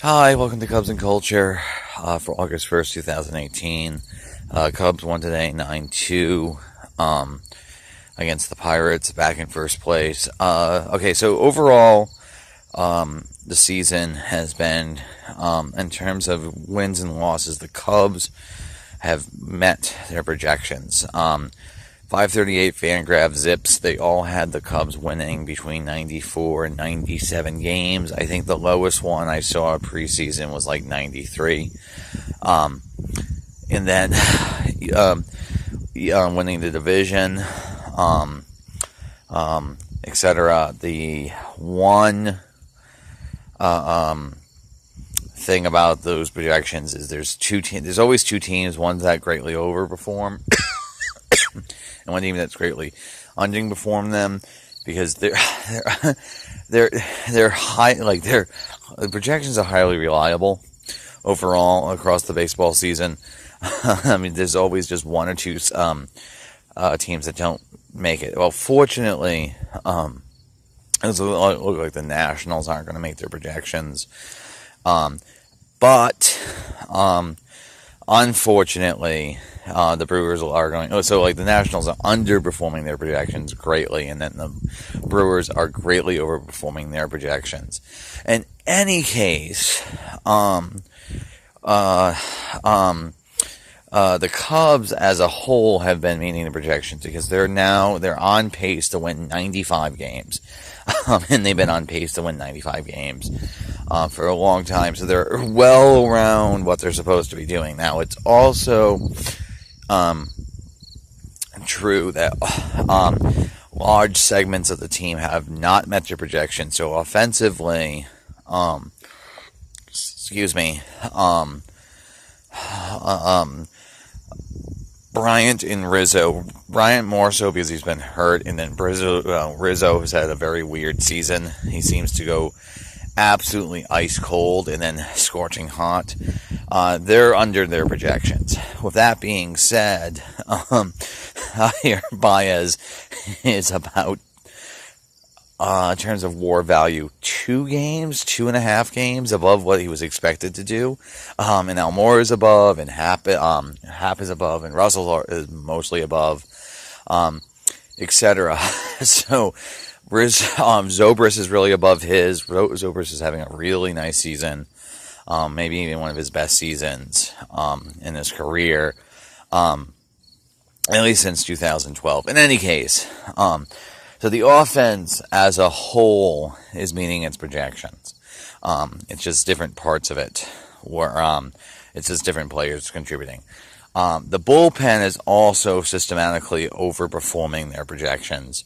Hi, welcome to Cubs and Culture for August 1st, 2018. Cubs won today 9-2 against the Pirates, back in first place. Okay, so overall, the season has been, in terms of wins and losses, the Cubs have met their projections. 538 Fangraph Zips, they all had the Cubs winning between 94 and 97 games. I think the lowest one I saw preseason was like 93. And then winning the division, etc. The one thing about those projections is there's always two teams, one that greatly overperform and one team that's greatly underperformed them, because they're high, like the projections are highly reliable overall across the baseball season. I mean, there's always just one or two teams that don't make it. Well, fortunately, it look like the Nationals aren't going to make their projections, but unfortunately, the Brewers are going. So, like, the Nationals are underperforming their projections greatly, and then the Brewers are greatly overperforming their projections. In any case, the Cubs as a whole have been meeting the projections because they're on pace to win 95 games. And they've been on pace to win 95 games for a long time. So they're well around what they're supposed to be doing. Now, it's also true that large segments of the team have not met their projections. So offensively, Bryant and Rizzo. Bryant more so because he's been hurt, and then Rizzo has had a very weird season. He seems to go absolutely ice cold and then scorching hot. They're under their projections. With that being said, Javier Baez is about, in terms of WAR value, 2.5 games above what he was expected to do. And Almore is above, and Happ is above, and Russell is mostly above, etc. So Zobrist is really above his. Zobrist is having a really nice season, maybe even one of his best seasons in his career, at least since 2012. In any case, so the offense as a whole is meeting its projections. It's just different parts of it where it's just different players contributing. The bullpen is also systematically overperforming their projections,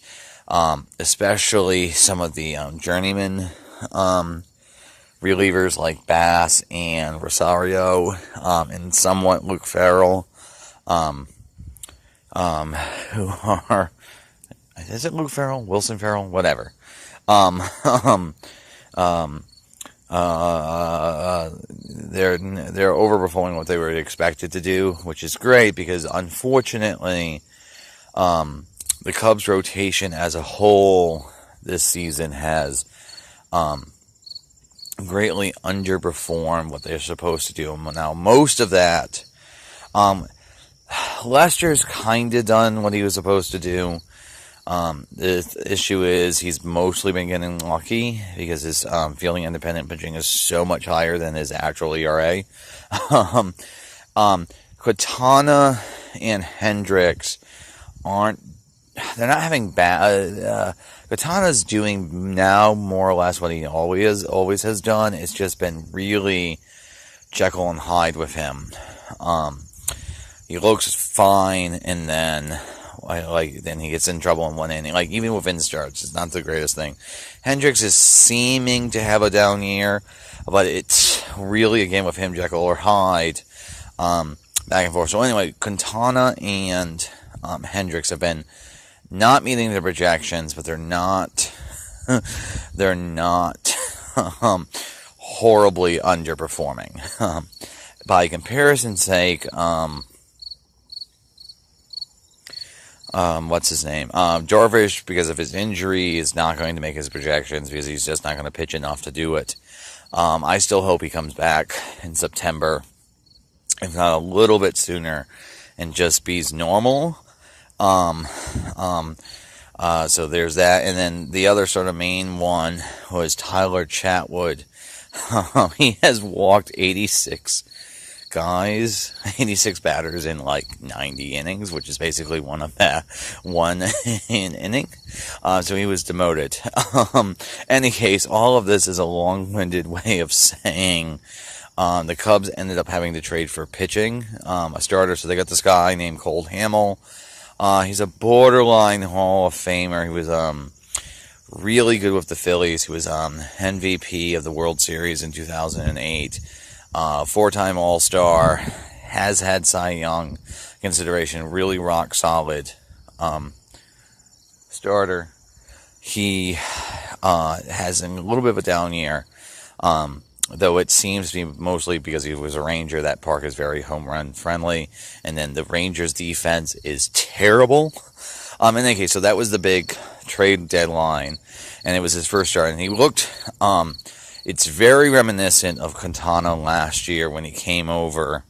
especially some of the journeyman relievers like Bass and Rosario, and somewhat Luke Farrell, who are... Is it Luke Farrell? Wilson Farrell? Whatever. They're overperforming what they were expected to do, which is great because unfortunately, the Cubs rotation as a whole this season has greatly underperformed what they're supposed to do. Now, most of that, Lester's kind of done what he was supposed to do. The issue is he's mostly been getting lucky because his fielding independent pitching is so much higher than his actual ERA. Quintana and Hendricks they're not having bad. Quintana's doing now more or less what he always has done. It's just been really Jekyll and Hyde with him. He looks fine, and then then he gets in trouble in one inning. Like, even within starts, it's not the greatest thing. Hendricks is seeming to have a down year, but it's really a game with him, Jekyll or Hyde, back and forth. So anyway, Quintana and Hendricks have been not meeting their projections, but they're not horribly underperforming. By comparison's sake, what's his name? Jarvish, because of his injury, is not going to make his projections because he's just not going to pitch enough to do it. I still hope he comes back in September, if not a little bit sooner, and just be normal. Um, um, so there's that. And then the other sort of main one was Tyler Chatwood. He has walked 86 guys, 86 batters in like 90 innings, which is basically one in inning. So he was demoted. Any case, all of this is a long-winded way of saying the Cubs ended up having to trade for pitching, a starter. So they got this guy named Cole Hamel. He's a borderline Hall of Famer. He was really good with the Phillies. He was MVP of the World Series in 2008. Four-time All-Star. Has had Cy Young consideration. Really rock solid starter. He has a little bit of a down year. Though it seems to be mostly because he was a Ranger. That park is very home run friendly. And then the Rangers defense is terrible. In any case, so that was the big trade deadline. And it was his first start. And he looked, it's very reminiscent of Quintana last year when he came over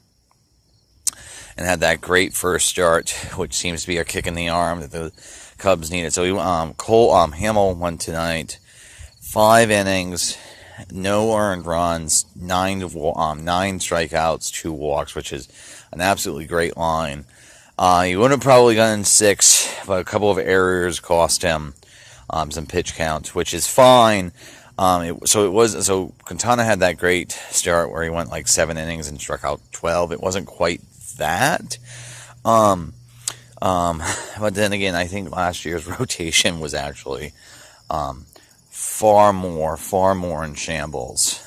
and had that great first start, which seems to be a kick in the arm that the Cubs needed. So Hamel went tonight, 5 innings, no earned runs, 9 strikeouts, 2 walks, which is an absolutely great line. He would have probably gotten 6, but a couple of errors cost him some pitch counts, which is fine. So Quintana had that great start where he went like 7 innings and struck out 12. It wasn't quite that. But then again, I think last year's rotation was actually far more in shambles.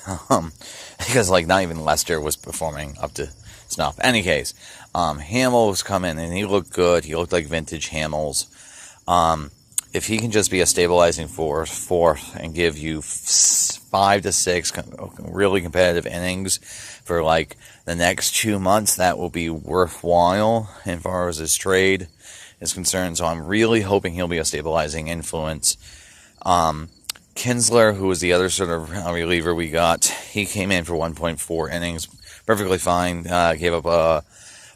Because like not even Lester was performing up to snuff. Any case, Hamel was coming and he looked good. He looked like vintage Hamels. If he can just be a stabilizing force and give you 5 to 6 really competitive innings for like the next 2 months, that will be worthwhile as far as his trade is concerned. So I'm really hoping he'll be a stabilizing influence. Kinsler, who was the other sort of reliever we got, he came in for 1.4 innings, perfectly fine. Gave up a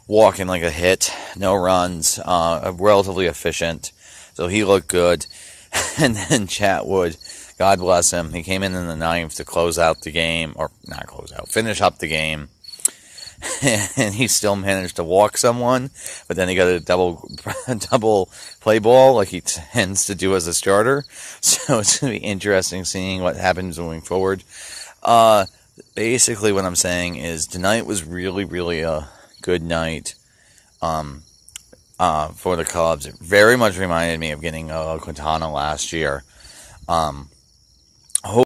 walk and like a hit, no runs, relatively efficient. So he looked good. And then Chatwood, God bless him, he came in the 9th to close out the game, or not close out, finish up the game. And he still managed to walk someone, but then he got a double play ball like he tends to do as a starter. So it's going to be interesting seeing what happens moving forward. Basically what I'm saying is tonight was really a good night for the Cubs. It very much reminded me of getting Quintana last year.